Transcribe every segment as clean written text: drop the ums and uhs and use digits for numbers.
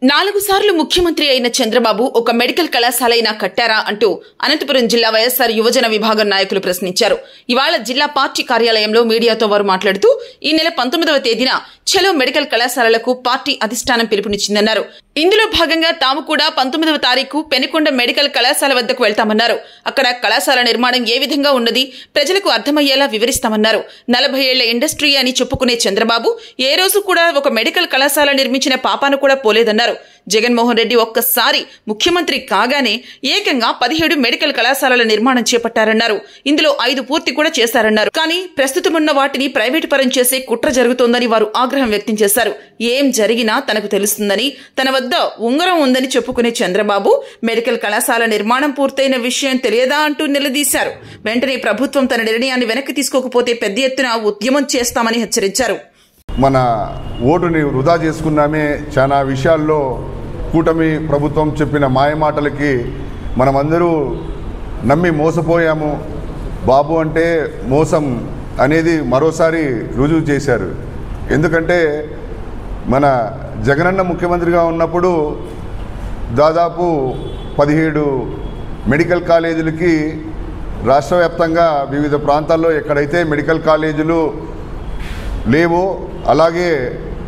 4 సార్లు ముఖ్యమంత్రి అయిన చంద్రబాబు ఒక మెడికల్ కళాశాల అయినా కట్టారా అంటూ అనంతపురం జిల్లా వైఎస్ఆర్ యువజన విభాగం నాయకులు ప్రశ్నించారు. ఇవాళ జిల్లా పార్టీ కార్యాలయంలో మీడియాతో వారు మాట్లాడుతూ ఈ నెల 19వ తేదీన చలో మెడికల్ కళాశాలలకు పార్టీ అధిష్టానం పిలుపునిచ్చిందన్నారు. ఇందులో భాగంగా తాము కూడా 19వ తారీఖు పెనుకొండ మెడికల్ కళాశాల వద్దకు వెళ్తామన్నారు. అక్కడ కళాశాల నిర్మాణం ఏ విధంగా ఉన్నది ప్రజలకు అర్థమయ్యేలా వివరిస్తామన్నారు. 40 ఏళ్ల ఇండస్ట్రీ అని చెప్పుకునే చంద్రబాబు ఏ రోజు కూడా ఒక మెడికల్ కళాశాల నిర్మించిన పాపాను కూడా పోలేదన్నారు. జగన్మోహన్ రెడ్డి ఒక్కసారి ముఖ్యమంత్రి కాగానే ఏకంగా 17 మెడికల్ కళాశాలల నిర్మాణం చేపట్టారన్నారు. ఇందులో 5 పూర్తి కూడా చేశారన్నారు. కానీ ప్రస్తుతమున్న వాటిని ప్రైవేటు పరం చేసే కుట్ర జరుగుతోందని వారు ఆగ్రహం వ్యక్తం చేశారు. ఏం జరిగినా తనకు తెలుస్తుందని, తన వద్ద ఉంగరం ఉందని చెప్పుకునే చంద్రబాబు మెడికల్ కళాశాల నిర్మాణం పూర్తయిన విషయం తెలియదా అంటూ నిలదీశారు. వెంటనే ప్రభుత్వం తన నిర్ణయాన్ని వెనక్కి తీసుకోకపోతే పెద్ద ఎత్తున ఉద్యమం చేస్తామని హెచ్చరించారు. మన ఓటుని వృధా చేసుకున్నామే. చాలా విషయాల్లో కూటమి ప్రభుత్వం చెప్పిన మాయమాటలకి మనమందరూ నమ్మి మోసపోయాము. బాబు అంటే మోసం అనేది మరోసారి రుజువు చేశారు. ఎందుకంటే మన జగనన్న ముఖ్యమంత్రిగా ఉన్నప్పుడు దాదాపు 17 మెడికల్ కాలేజీలకి రాష్ట్ర వ్యాప్తంగా వివిధ ప్రాంతాల్లో ఎక్కడైతే మెడికల్ కాలేజీలు లేవో, అలాగే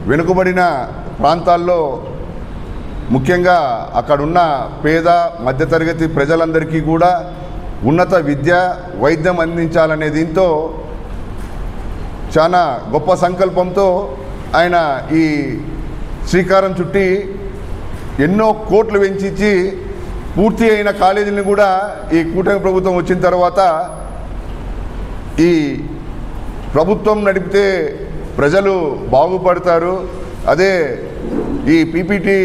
వెనుకబడిన ప్రాంతాల్లో ముఖ్యంగా అక్కడున్న పేద మధ్యతరగతి ప్రజలందరికీ కూడా ఉన్నత విద్య వైద్యం అందించాలనే దీంతో చాలా గొప్ప సంకల్పంతో ఆయన ఈ శ్రీకారం చుట్టి ఎన్నో కోట్లు వెంచి పూర్తి అయిన కాలేజీలను కూడా ఈ కూటమి ప్రభుత్వం వచ్చిన తర్వాత ఈ ప్రభుత్వం నడిపితే ప్రజలు బాగుపడతారు, అదే ఈ పీపీటీ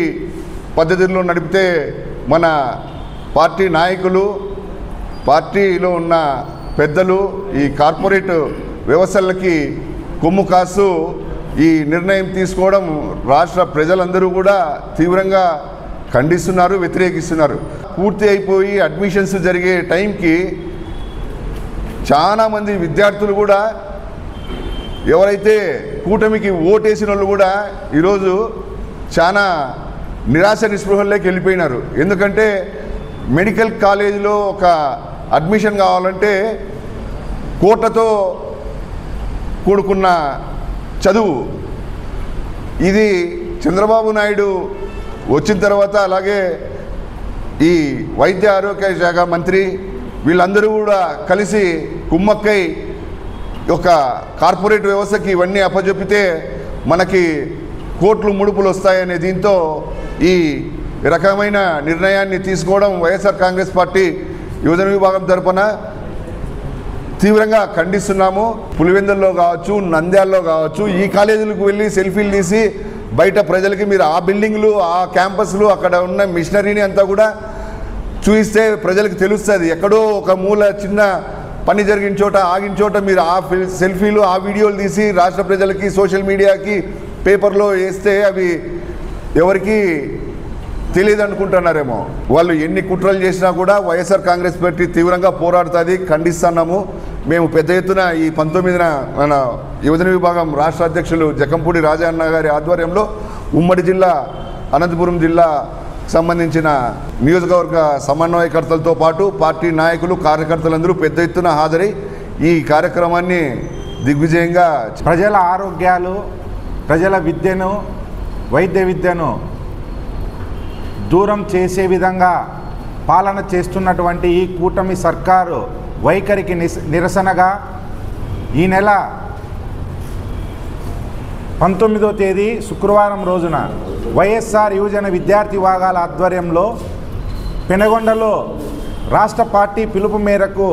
పద్ధతిలో నడిపితే మన పార్టీ నాయకులు, పార్టీలో ఉన్న పెద్దలు ఈ కార్పొరేట్ వ్యవస్థలకి కొమ్ము కాసు ఈ నిర్ణయం తీసుకోవడం రాష్ట్ర ప్రజలందరూ కూడా తీవ్రంగా ఖండిస్తున్నారు, వ్యతిరేకిస్తున్నారు. పూర్తి అయిపోయి అడ్మిషన్స్ జరిగే టైంకి చాలామంది విద్యార్థులు కూడా ఎవరైతే కూటమికి ఓటేసిన వాళ్ళు కూడా ఈరోజు చాలా నిరాశ నిస్పృహల్లోకి వెళ్ళిపోయినారు. ఎందుకంటే మెడికల్ కాలేజీలో ఒక అడ్మిషన్ కావాలంటే కోట్లతో కూడుకున్న చదువు. ఇది చంద్రబాబు నాయుడు వచ్చిన తర్వాత, అలాగే ఈ వైద్య ఆరోగ్య శాఖ మంత్రి వీళ్ళందరూ కూడా కలిసి కుమ్మక్కై ఒక కార్పొరేట్ వ్యవస్థకి ఇవన్నీ అప్పచెప్పితే మనకి కోట్లు ముడుపులు వస్తాయనే దీంతో ఈ రకమైన నిర్ణయాన్ని తీసుకోవడం వైఎస్ఆర్ కాంగ్రెస్ పార్టీ యువజన విభాగం తరపున తీవ్రంగా ఖండిస్తున్నాము. పులివెందుల్లో కావచ్చు, నంద్యాలలో కావచ్చు, ఈ కాలేజీలకు వెళ్ళి సెల్ఫీలు తీసి బయట ప్రజలకి మీరు ఆ బిల్డింగ్లు, ఆ క్యాంపస్లు, అక్కడ ఉన్న మిషనరీని అంతా కూడా చూపిస్తే ప్రజలకు తెలుస్తుంది. ఎక్కడో ఒక మూల చిన్న పని జరిగిన చోట, ఆగిన చోట మీరు ఆ సెల్ఫీలు, ఆ వీడియోలు తీసి రాష్ట్ర ప్రజలకి సోషల్ మీడియాకి పేపర్లో వేస్తే అవి ఎవరికి తెలియదు అనుకుంటున్నారేమో. వాళ్ళు ఎన్ని కుట్రలు చేసినా కూడా వైఎస్ఆర్ కాంగ్రెస్ పార్టీ తీవ్రంగా పోరాడుతుంది, ఖండిస్తున్నాము. మేము పెద్ద ఎత్తున ఈ 19న మన యువజన విభాగం రాష్ట్ర అధ్యక్షులు జకంపూడి రాజా అన్న గారి ఆధ్వర్యంలో ఉమ్మడి జిల్లా అనంతపురం జిల్లా సంబంధించిన నియోజకవర్గ సమన్వయకర్తలతో పాటు పార్టీ నాయకులు, కార్యకర్తలందరూ పెద్ద ఎత్తున హాజరై ఈ కార్యక్రమాన్ని దిగ్విజయంగా ప్రజల ఆరోగ్యాలు, ప్రజల విద్యను, వైద్య విద్యను దూరం చేసే విధంగా పాలన చేస్తున్నటువంటి ఈ కూటమి సర్కారు వైఖరికి నిరసనగా ఈ నెల 19వ తేదీ శుక్రవారం రోజున వైఎస్ఆర్ యువజన విద్యార్థి విభాగాల ఆధ్వర్యంలో పెనుగొండలో రాష్ట్ర పార్టీ పిలుపు మేరకు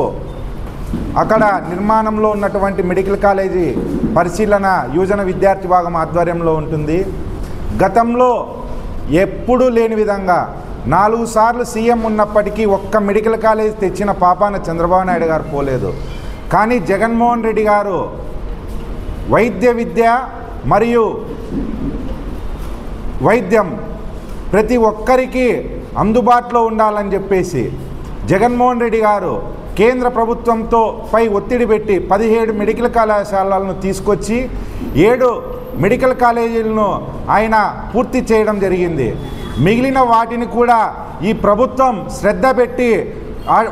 అక్కడ నిర్మాణంలో ఉన్నటువంటి మెడికల్ కాలేజీ పరిశీలన యువజన విద్యార్థి విభాగం ఆధ్వర్యంలో ఉంటుంది. గతంలో ఎప్పుడూ లేని విధంగా 4 సార్లు సీఎం ఉన్నప్పటికీ ఒక్క మెడికల్ కాలేజ్ తెచ్చిన పాపాన చంద్రబాబు నాయుడు గారు పోలేదు. కానీ జగన్మోహన్ రెడ్డి గారు వైద్య విద్య మరియు వైద్యం ప్రతి ఒక్కరికి అందుబాటులో ఉండాలని చెప్పేసి జగన్మోహన్ రెడ్డి గారు కేంద్ర ప్రభుత్వంతో పై ఒత్తిడి పెట్టి 17 మెడికల్ కళాశాలలను తీసుకొచ్చి 7 మెడికల్ కాలేజీలను ఆయన పూర్తి చేయడం జరిగింది. మిగిలిన వాటిని కూడా ఈ ప్రభుత్వం శ్రద్ధ పెట్టి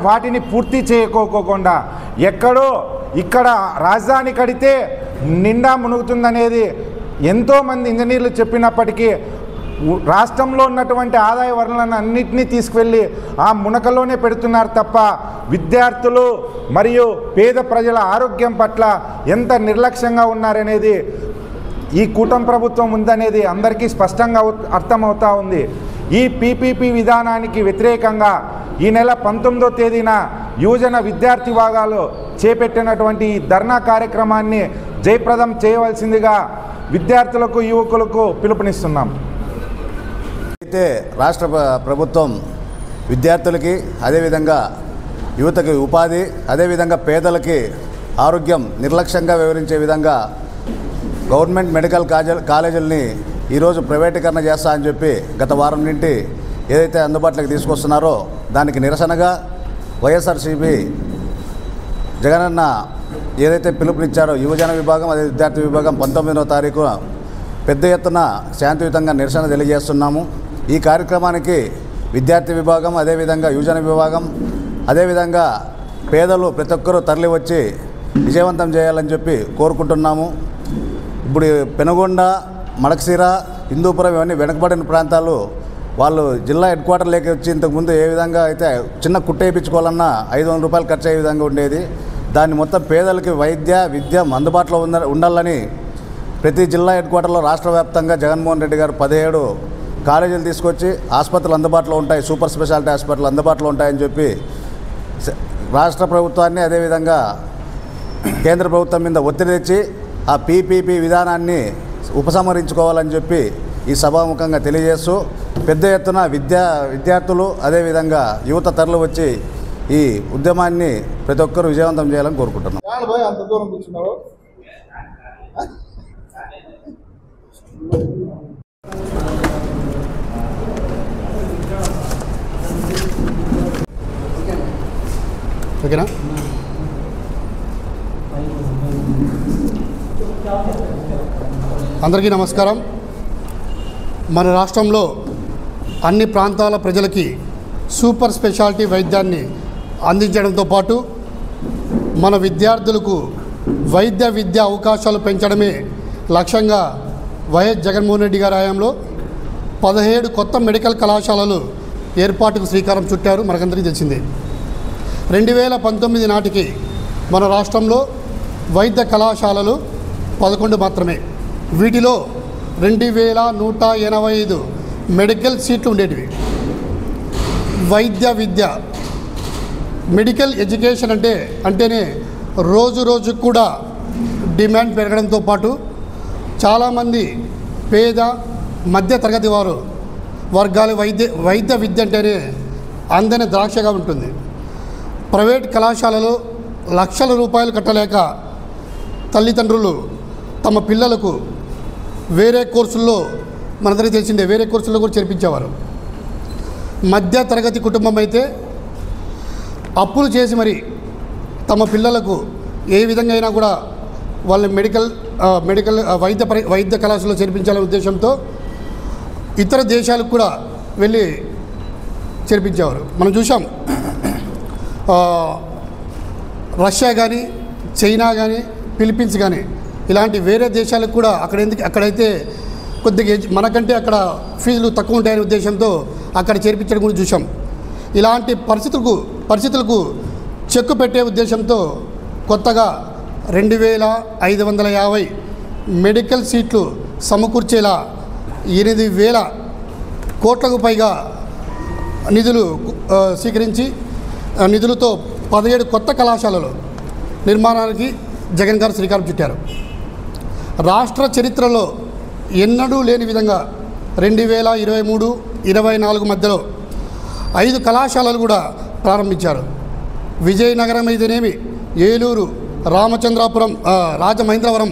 వాటిని పూర్తి చేయకోకుండా ఎక్కడో ఇక్కడ రాజధాని కడితే నిండా మునుగుతుందనేది ఎంతోమంది ఇంజనీర్లు చెప్పినప్పటికీ రాష్ట్రంలో ఉన్నటువంటి ఆదాయ వనరులను అన్నింటినీ తీసుకువెళ్ళి ఆ మునకలోనే పెడుతున్నారు తప్ప విద్యార్థులు మరియు పేద ప్రజల ఆరోగ్యం పట్ల ఎంత నిర్లక్ష్యంగా ఉన్నారనేది ఈ కూటమి ప్రభుత్వం ఉందనేది అందరికీ స్పష్టంగా అర్థమవుతూ ఉంది. ఈ పీపీపీ విధానానికి వ్యతిరేకంగా ఈ నెల 19వ తేదీన యువజన విద్యార్థి విభాగాలు చేపట్టినటువంటి ఈ ధర్నా కార్యక్రమాన్ని జయప్రదం చేయవలసిందిగా విద్యార్థులకు యువకులకు పిలుపునిస్తున్నాం. అయితే రాష్ట్ర ప్రభుత్వం విద్యార్థులకి అదేవిధంగా యువతకి ఉపాధి అదేవిధంగా పేదలకి ఆరోగ్యం నిర్లక్ష్యంగా వివరించే విధంగా గవర్నమెంట్ మెడికల్ కాలేజీలని ఈరోజు ప్రైవేటీకరణ చేస్తా అని చెప్పి గత వారం నుండి ఏదైతే అందుబాటులోకి తీసుకొస్తున్నారో దానికి నిరసనగా వైఎస్ఆర్సీపీ జగనన్న ఏదైతే పిలుపునిచ్చారో యువజన విభాగం అదే విద్యార్థి విభాగం 19వ తారీఖు పెద్ద ఎత్తున శాంతియుతంగా నిరసన తెలియజేస్తున్నాము. ఈ కార్యక్రమానికి విద్యార్థి విభాగం అదేవిధంగా యువజన విభాగం అదేవిధంగా పేదలు ప్రతి ఒక్కరూ తరలి వచ్చి విజయవంతం చేయాలని చెప్పి కోరుకుంటున్నాము. ఇప్పుడు పెనుగొండ మడకశిర హిందూపురం ఇవన్నీ వెనుకబడిన ప్రాంతాలు వాళ్ళు జిల్లా హెడ్ క్వార్టర్లోకి వచ్చి ఇంతకుముందు ఏ విధంగా అయితే చిన్న కుట్ట వేయించుకోవాలన్నా 500 రూపాయలు ఖర్చు అయ్యే విధంగా ఉండేది. దాన్ని మొత్తం పేదలకి వైద్య విద్య అందుబాటులో ఉండాలని ప్రతి జిల్లా హెడ్ క్వార్టర్లో రాష్ట్ర వ్యాప్తంగా జగన్మోహన్ రెడ్డి గారు 17 కాలేజీలు తీసుకొచ్చి ఆసుపత్రులు అందుబాటులో ఉంటాయి, సూపర్ స్పెషాలిటీ హాస్పిటల్ అందుబాటులో ఉంటాయని చెప్పి రాష్ట్ర ప్రభుత్వాన్ని అదేవిధంగా కేంద్ర ప్రభుత్వం మీద ఒత్తిడి తెచ్చి ఆ పీపీపీ విధానాన్ని ఉపసంహరించుకోవాలని చెప్పి ఈ సభాముఖంగా తెలియజేస్తూ పెద్ద ఎత్తున విద్యార్థులు అదేవిధంగా యువత తరలి వచ్చి ఈ ఉద్యమాన్ని ప్రతి ఒక్కరూ విజయవంతం చేయాలని కోరుకుంటున్నాం. ఓకేనా? అందరికీ నమస్కారం. మన రాష్ట్రంలో అన్ని ప్రాంతాల ప్రజలకి సూపర్ స్పెషాలిటీ వైద్యాన్ని అందించడంతో పాటు మన విద్యార్థులకు విద్యా అవకాశాలు పెంచడమే లక్ష్యంగా వైఎస్ జగన్మోహన్ రెడ్డి గారి హయాంలో 17 కొత్త మెడికల్ కళాశాలలు ఏర్పాటుకు శ్రీకారం చుట్టారు. మనకందరికీ తెలిసిందే. 2019 నాటికి మన రాష్ట్రంలో వైద్య కళాశాలలు 11 మాత్రమే. వీటిలో 2185 మెడికల్ సీట్లు ఉండేటివి. విద్య మెడికల్ ఎడ్యుకేషన్ అంటేనే రోజు కూడా డిమాండ్ పెరగడంతో పాటు చాలామంది పేద మధ్య తరగతి వర్గాల వైద్య విద్య అంటేనే అందని ద్రాక్షగా ఉంటుంది. ప్రైవేట్ కళాశాలలో లక్షల రూపాయలు కట్టలేక తల్లిదండ్రులు తమ పిల్లలకు వేరే కోర్సుల్లో మనందరికీ తెలిసిందే వేరే కోర్సుల్లో కూడా చేర్పించేవారు. మధ్య తరగతి కుటుంబం అయితే అప్పులు చేసి మరి తమ పిల్లలకు ఏ విధంగా అయినా కూడా వాళ్ళ మెడికల్ వైద్య కళాశాలలో చేర్పించాలనే ఉద్దేశంతో ఇతర దేశాలకు కూడా వెళ్ళి చేర్పించేవారు. మనం చూసాం రష్యా కానీ చైనా కానీ ఫిలిప్పీన్స్ కానీ ఇలాంటి వేరే దేశాలకు కూడా అక్కడైతే కొద్దిగా మనకంటే అక్కడ ఫీజులు తక్కువ ఉంటాయనే ఉద్దేశంతో అక్కడ చేర్పించడం కూడా చూసాం. ఇలాంటి పరిస్థితులకు చెక్కు పెట్టే ఉద్దేశంతో కొత్తగా 2550 మెడికల్ సీట్లు సమకూర్చేలా 8,000 కోట్లకు పైగా నిధులు స్వీకరించి నిధులతో 17 కొత్త కళాశాలలు నిర్మాణానికి జగన్ గారు శ్రీకారం చుట్టారు. రాష్ట్ర చరిత్రలో ఎన్నడూ లేని విధంగా 2023-24 మధ్యలో 5 కళాశాలలు కూడా ప్రారంభించారు. విజయనగరం అయితేనేమి, ఏలూరు, రామచంద్రాపురం, రాజమహేంద్రవరం,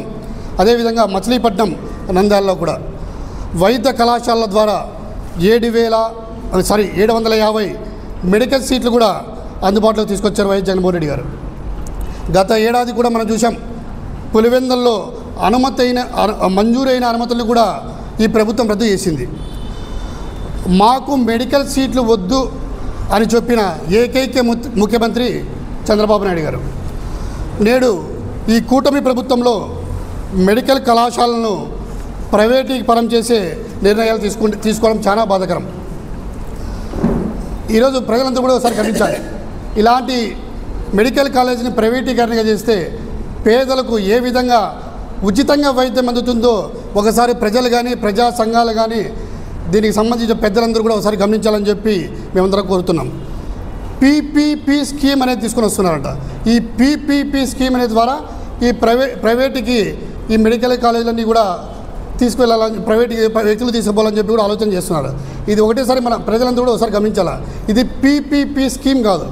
అదేవిధంగా మచిలీపట్నం, నంద్యాలలో కూడా వైద్య కళాశాలల ద్వారా 750 మెడికల్ సీట్లు కూడా అందుబాటులోకి తీసుకొచ్చారు వైఎస్ జగన్మోహన్ రెడ్డి గారు. గత ఏడాది కూడా మనం చూసాం పులివెందుల్లో మంజూరైన అనుమతులు కూడా ఈ ప్రభుత్వం రద్దు చేసింది. మాకు మెడికల్ సీట్లు వద్దు అని చెప్పిన ఏకైక ముఖ్యమంత్రి చంద్రబాబు నాయుడు గారు. నేడు ఈ కూటమి ప్రభుత్వంలో మెడికల్ కళాశాలను ప్రైవేటీకరణం చేసే నిర్ణయాలు తీసుకోవడం చాలా బాధాకరం. ఈరోజు ప్రజలంతా కూడా ఒకసారి గమనించాలి. ఇలాంటి మెడికల్ కాలేజీని ప్రైవేటీకరణగా చేస్తే పేదలకు ఏ విధంగా ఉచితంగా వైద్యం అందుతుందో ఒకసారి ప్రజలు కానీ ప్రజా సంఘాలు కానీ దీనికి సంబంధించిన పెద్దలందరూ కూడా ఒకసారి గమనించాలని చెప్పి మేమందరం కోరుతున్నాం. పీపీపీ స్కీమ్ అనేది తీసుకొని వస్తున్నారంట. ఈ పీపీపీ స్కీమ్ అనే ద్వారా ఈ ప్రైవేట్కి ఈ మెడికల్ కాలేజీలన్నీ కూడా తీసుకువెళ్ళాలని ప్రైవేట్ వ్యక్తులు తీసుకుపోవాలని చెప్పి కూడా ఆలోచన చేస్తున్నారు. ఇది ఒకటేసారి మన ప్రజలందరూ కూడా ఒకసారి గమనించాలా. ఇది పీపీపీ స్కీమ్ కాదు,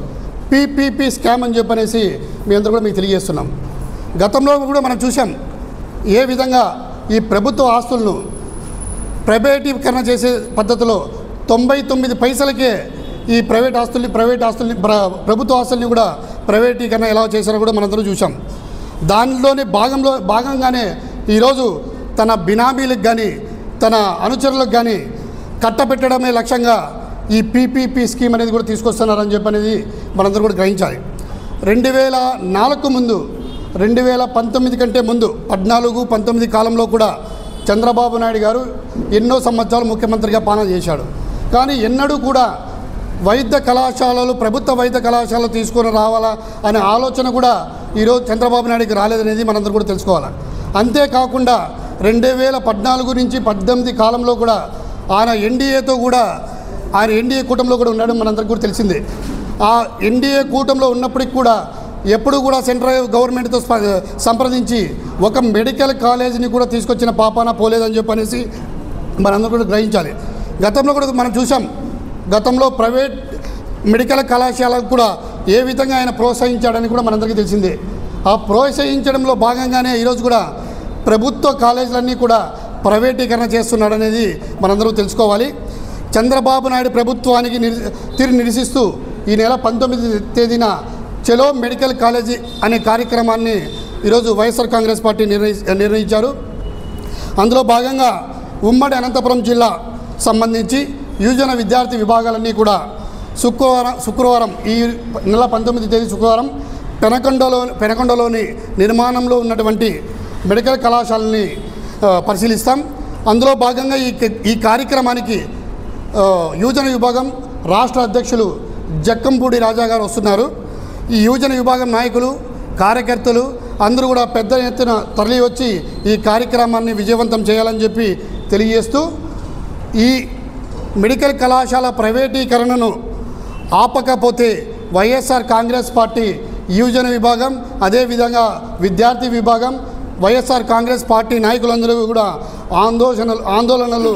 పీపీపీ స్కామ్ అని చెప్పనేసి మేమందరూ కూడా మీకు తెలియజేస్తున్నాం. గతంలో కూడా మనం చూసాం ఏ విధంగా ఈ ప్రభుత్వ ఆస్తులను ప్రైవేటీకరణ చేసే పద్ధతిలో 99 పైసలకే ఈ ప్రైవేట్ ఆస్తుల్ని ప్రభుత్వ ఆస్తుల్ని కూడా ప్రైవేటీకరణ ఎలా చేశారో కూడా మనందరూ చూసాం. దానిలోని భాగంగానే ఈరోజు తన బినామీలకు కానీ తన అనుచరులకు కానీ కట్టబెట్టడమే లక్ష్యంగా ఈ పీపీపీ స్కీమ్ అనేది కూడా తీసుకొస్తున్నారని చెప్పి అనేది మనందరూ కూడా గ్రహించాలి. 2004 ముందు 2019 కంటే ముందు 14-19 కాలంలో కూడా చంద్రబాబు నాయుడు గారు ఎన్నో సంవత్సరాలు ముఖ్యమంత్రిగా పాలన చేశాడు. కానీ ఎన్నడూ కూడా వైద్య కళాశాలలు ప్రభుత్వ వైద్య కళాశాలలు తీసుకొని రావాలా అనే ఆలోచన కూడా ఈరోజు చంద్రబాబు నాయుడుకి రాలేదనేది మనందరూ కూడా తెలుసుకోవాలి. అంతేకాకుండా 2014 నుంచి 18 కాలంలో కూడా ఆయన ఎన్డీఏ కూటమిలో కూడా ఉండడం మనందరికీ కూడా తెలిసిందే. ఆ ఎన్డీఏ కూటమిలో ఉన్నప్పటికి కూడా ఎప్పుడు కూడా సెంట్రల్ గవర్నమెంట్తో సంప్రదించి ఒక మెడికల్ కాలేజీని కూడా తీసుకొచ్చిన పాపాన పోలేదని చెప్పనేసి మనందరూ కూడా గ్రహించాలి. గతంలో కూడా మనం చూసాం. గతంలో ప్రైవేట్ మెడికల్ కళాశాలకు కూడా ఏ విధంగా ఆయన ప్రోత్సహించాడని కూడా మనందరికీ తెలిసిందే. ఆ ప్రోత్సహించడంలో భాగంగానే ఈరోజు కూడా ప్రభుత్వ కాలేజీలన్నీ కూడా ప్రైవేటీకరణ చేస్తున్నాడనేది మనందరూ తెలుసుకోవాలి. చంద్రబాబు నాయుడు ప్రభుత్వానికి నిరసిస్తూ ఈ నెల 19వ తేదీన చలో మెడికల్ కాలేజీ అనే కార్యక్రమాన్ని ఈరోజు వైఎస్ఆర్ కాంగ్రెస్ పార్టీ నిర్ణయించారు. అందులో భాగంగా ఉమ్మడి అనంతపురం జిల్లా సంబంధించి యువజన విద్యార్థి విభాగాలన్నీ కూడా శుక్రవారం ఈ నెల 19వ తేదీ శుక్రవారం పెనకొండలోని నిర్మాణంలో ఉన్నటువంటి మెడికల్ కళాశాలని పరిశీలిస్తాం. అందులో భాగంగా ఈ కార్యక్రమానికి యువజన విభాగం రాష్ట్ర అధ్యక్షులు జక్కంపూడి రాజా గారు వస్తున్నారు. ఈ యువజన విభాగం నాయకులు కార్యకర్తలు అందరూ కూడా పెద్ద ఎత్తున తరలి వచ్చి ఈ కార్యక్రమాన్ని విజయవంతం చేయాలని చెప్పి తెలియజేస్తూ ఈ మెడికల్ కళాశాల ప్రైవేటీకరణను ఆపకపోతే వైఎస్ఆర్ కాంగ్రెస్ పార్టీ యువజన విభాగం అదేవిధంగా విద్యార్థి విభాగం వైఎస్ఆర్ కాంగ్రెస్ పార్టీ నాయకులందరూ కూడా ఆందోళనలు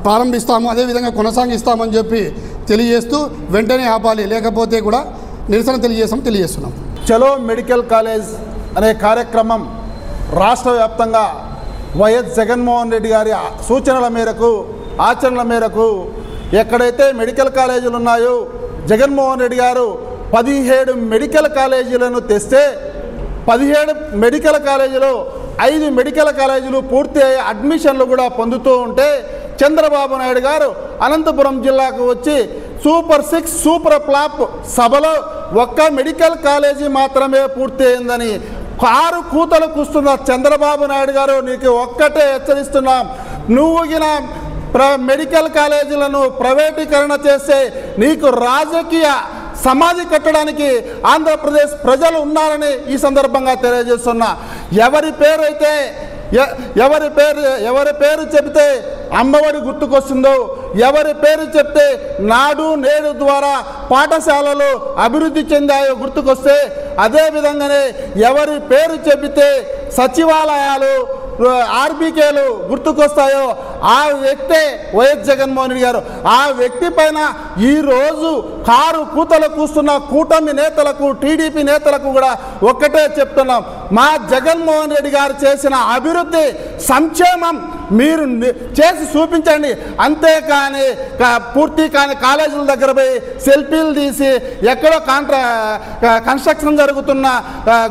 ప్రారంభిస్తాము, అదేవిధంగా కొనసాగిస్తామని చెప్పి తెలియజేస్తూ వెంటనే ఆపాలి, లేకపోతే కూడా నిరసన తెలియజేస్తున్నాం. చలో మెడికల్ కాలేజ్ అనే కార్యక్రమం రాష్ట్ర వ్యాప్తంగా వైఎస్ జగన్మోహన్ రెడ్డి గారి సూచనల మేరకు ఆచరణల మేరకు ఎక్కడైతే మెడికల్ కాలేజీలు ఉన్నాయో జగన్మోహన్ రెడ్డి గారు 17 మెడికల్ కాలేజీలను తెస్తే 17 మెడికల్ కాలేజీలో 5 మెడికల్ కాలేజీలు పూర్తి అయ్యే అడ్మిషన్లు కూడా పొందుతూ ఉంటే చంద్రబాబు నాయుడు గారు అనంతపురం జిల్లాకు వచ్చి సూపర్ 6 సూపర్ ఫ్లాప్ సభలో ఒక్క మెడికల్ కాలేజీ మాత్రమే పూర్తి అయిందని కారు కూతలు కూస్తున్న చంద్రబాబు నాయుడు గారు నీకు ఒక్కటే హెచ్చరిస్తున్నాం. నువ్వు మెడికల్ కాలేజీలను ప్రైవేటీకరణ చేస్తే నీకు రాజకీయ సమాధి కట్టడానికి ఆంధ్రప్రదేశ్ ప్రజలు ఉన్నారని ఈ సందర్భంగా తెలియజేస్తున్నా. ఎవరి పేరు చెబితే అమ్మఒడి గుర్తుకొస్తుందో, ఎవరి పేరు చెప్తే నాడు నేడు ద్వారా పాఠశాలలు అభివృద్ధి చెందాయో గుర్తుకొస్తే, అదేవిధంగానే ఎవరి పేరు చెబితే సచివాలయాలు ఆర్బీకేలు గుర్తుకొస్తాయో ఆ వ్యక్తే వైఎస్ జగన్మోహన్ రెడ్డి గారు. ఆ వ్యక్తి పైన ఈరోజు కారు కూతలు కూస్తున్న కూటమి నేతలకు టీడీపీ నేతలకు కూడా ఒక్కటే చెప్తున్నాం, మా జగన్మోహన్ రెడ్డి గారు చేసిన అభివృద్ధి సంక్షేమం మీరు చేసి చూపించండి. అంతేకాని పూర్తి కాని కాలేజీల దగ్గర పోయి సెల్ఫీలు తీసి ఎక్కడో కన్స్ట్రక్షన్ జరుగుతున్న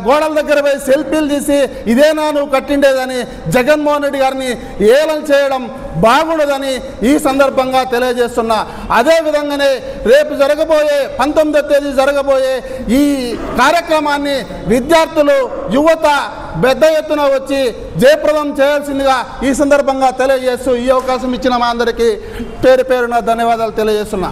గోడల దగ్గర పోయి సెల్ఫీలు తీసి ఇదేనా నువ్వు కట్టిండేదని జగన్మోహన్ రెడ్డి గారిని ఏలం చేయడం బాగుండదని ఈ సందర్భంగా తెలియజేస్తున్నా. అదేవిధంగానే రేపు జరగబోయే 19వ తేదీ జరగబోయే ఈ కార్యక్రమాన్ని విద్యార్థులు యువత పెద్ద ఎత్తున వచ్చి జయప్రదం చేయాల్సిందిగా ఈ సందర్భంగా తెలియజేస్తూ ఈ అవకాశం ఇచ్చిన మా అందరికీ పేరు పేరున ధన్యవాదాలు తెలియజేస్తున్నా.